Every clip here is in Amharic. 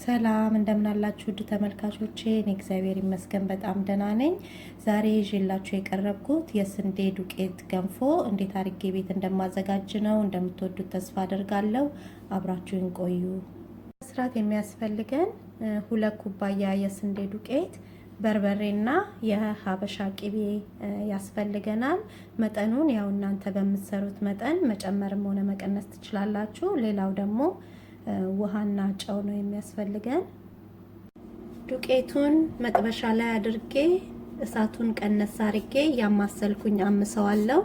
ሰላም እንደምን አላችሁ ውድ ተመልካቾቼ? እኔ እግዚአብሔር ይመስገን በጣም ደህና ነኝ። ዛሬ ይዤላችሁ የቀረብኩት የስንዴ ዱቄት ገንፎ እንዴት አድርጌ ቤት እንደማዘጋጅ ነው። እንደምትወዱት ተስፋ አደርጋለሁ። አብራችሁን ቆዩ። መስራት የሚያስፈልገን 2 ኩባያ የስንዴ ዱቄት፣ በርበሬና የሀበሻ ቅቤ ያስፈልገናል። መጠኑን ያው እናንተ በምትሰሩት መጠን መጨመርም ሆነ መቀነስ ትችላላችሁ። ሌላው ደግሞ ውሃና ጨው ነው የሚያስፈልገን። ዱቄቱን መጥበሻ ላይ አድርጌ እሳቱን ቀነስ አድርጌ ያማሰልኩኝ አምሰዋለሁ።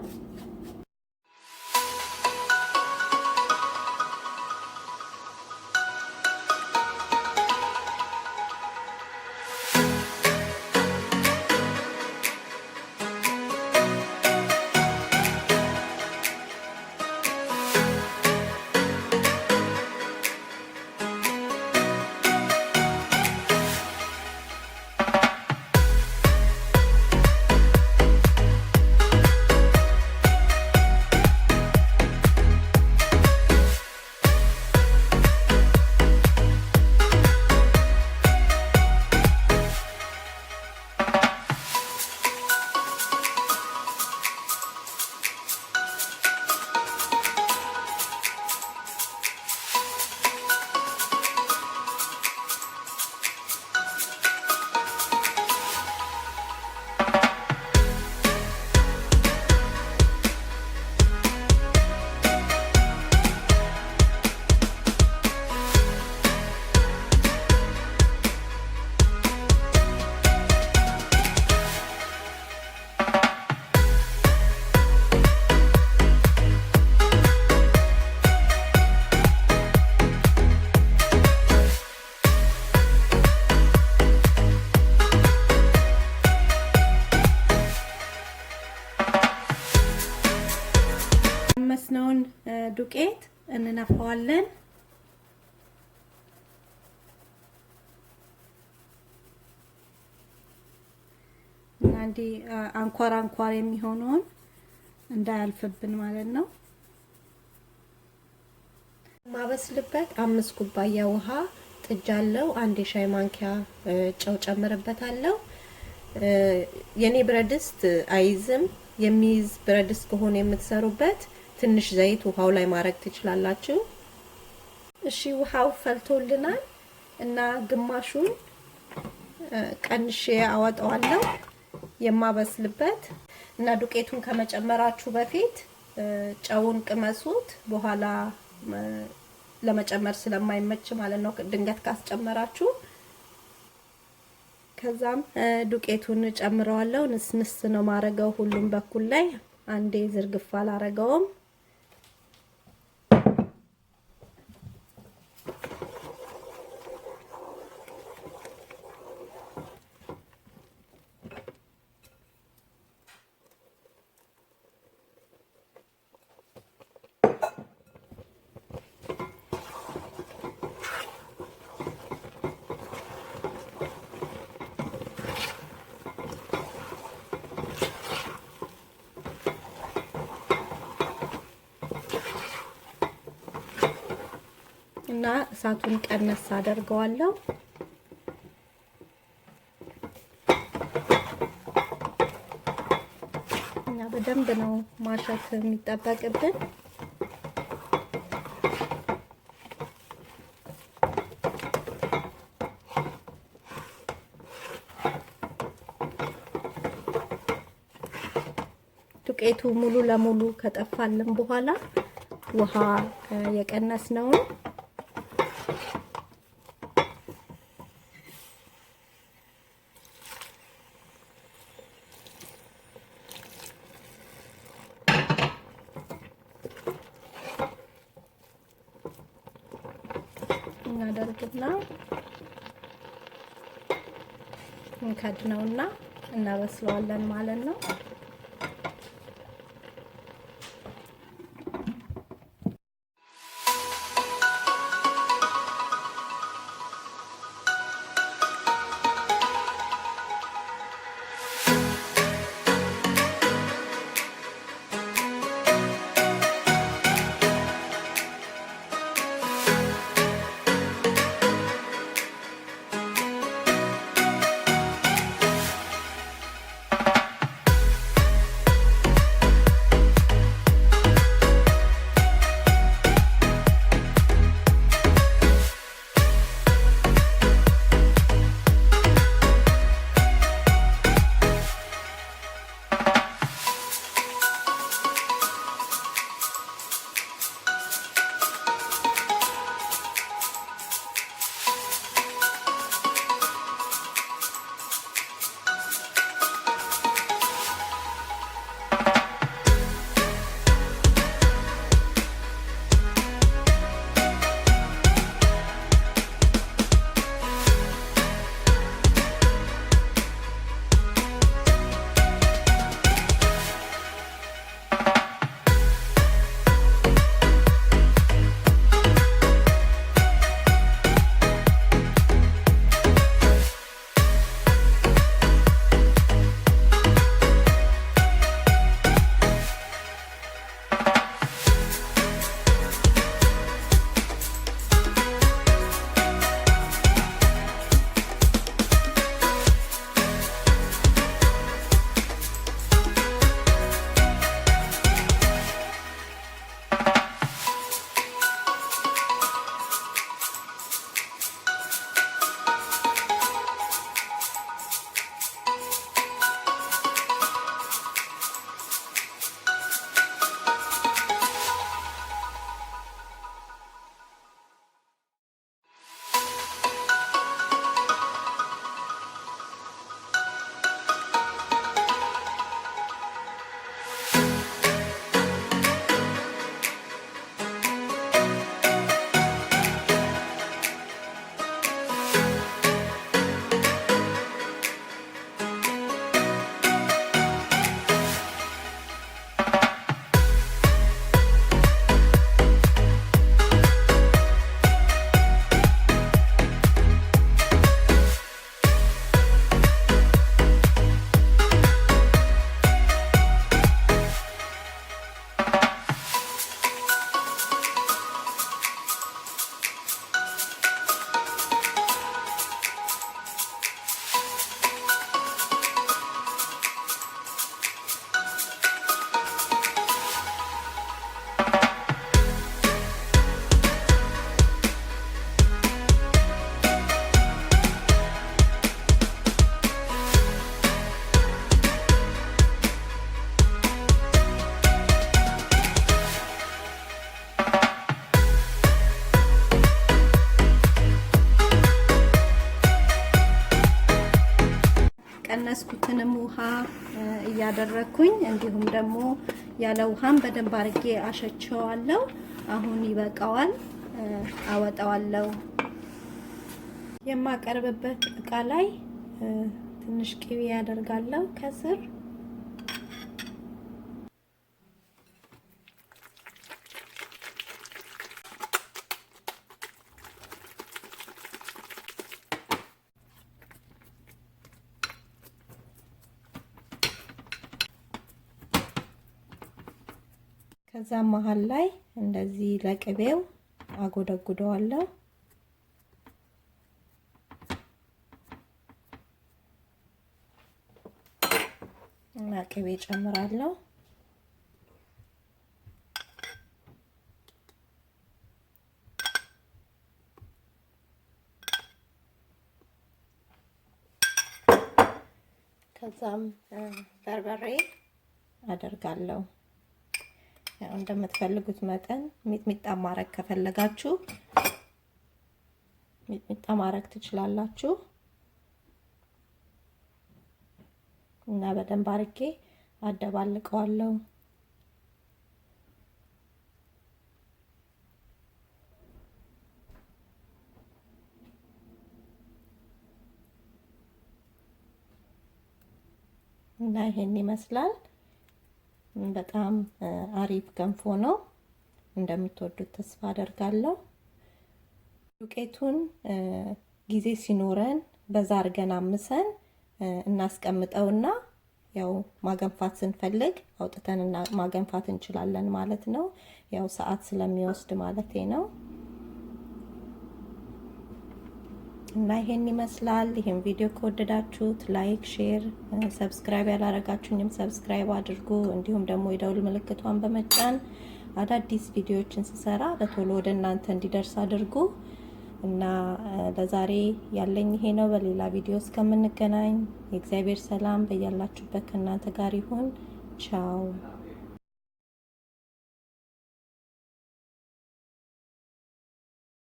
መስነውን ዱቄት እንነፋዋለን። አንዲ አንኳር የሚሆነውን እንዳያልፍብን ማለት ነው። ማበስልበት 5 ኩባያ ውሃ ጥጃለሁ። 1 የሻይ ማንኪያ ጨው ጨምርበታለሁ። የኔ ብረድስት አይዝም። የሚይዝ ብረድስት ከሆነ የምትሰሩበት ትንሽ ዘይት ውሃው ላይ ማድረግ ትችላላችሁ። እሺ ውሃው ፈልቶልናል እና ግማሹን ቀንሼ አወጣዋለሁ የማበስልበት። እና ዱቄቱን ከመጨመራችሁ በፊት ጨውን ቅመሱት፣ በኋላ ለመጨመር ስለማይመች ማለት ነው ድንገት ካስጨመራችሁ። ከዛም ዱቄቱን ጨምረዋለሁ። ንስንስ ነው ማረገው ሁሉም በኩል ላይ፣ አንዴ ዝርግፍ አላረገውም። እና እሳቱን ቀነስ አደርገዋለሁ። እና በደንብ ነው ማሸት የሚጠበቅብን። ዱቄቱ ሙሉ ለሙሉ ከጠፋልን በኋላ ውሃ የቀነስነውን እናደርግና እንከድነውና እናበስለዋለን ማለት ነው። የቀነስኩትንም ውሃ እያደረኩኝ እንዲሁም ደግሞ ያለ ውሃም በደንብ አድርጌ አሸቸዋለሁ። አሁን ይበቃዋል። አወጣዋለሁ። የማቀርብበት እቃ ላይ ትንሽ ቅቤ ያደርጋለሁ ከስር። ከዛ መሃል ላይ እንደዚህ ለቅቤው አጎደጉደዋለሁ። እና ቅቤ ጨምራለሁ። ከዛም በርበሬ አደርጋለሁ። ያው እንደምትፈልጉት መጠን ሚጥሚጣ ማረግ ከፈለጋችሁ ሚጥሚጣ ማረግ ትችላላችሁ። እና በደንብ አርጌ አደባልቀዋለሁ። እና ይሄን ይመስላል። በጣም አሪፍ ገንፎ ነው። እንደምትወዱት ተስፋ አደርጋለሁ። ዱቄቱን ጊዜ ሲኖረን በዛ አርገን አምሰን እናስቀምጠውና ያው ማገንፋት ስንፈልግ አውጥተን ማገንፋት እንችላለን ማለት ነው። ያው ሰዓት ስለሚወስድ ማለት ነው። እና ይሄን ይመስላል። ይሄን ቪዲዮ ከወደዳችሁት ላይክ፣ ሼር፣ ሰብስክራይብ ያላረጋችሁኝም ሰብስክራይብ አድርጉ። እንዲሁም ደግሞ የደውል ምልክቷን በመጫን አዳዲስ ቪዲዮዎችን ስሰራ በቶሎ ወደ እናንተ እንዲደርስ አድርጉ። እና ለዛሬ ያለኝ ይሄ ነው። በሌላ ቪዲዮ እስከምንገናኝ የእግዚአብሔር ሰላም በያላችሁበት ከእናንተ ጋር ይሁን። ቻው።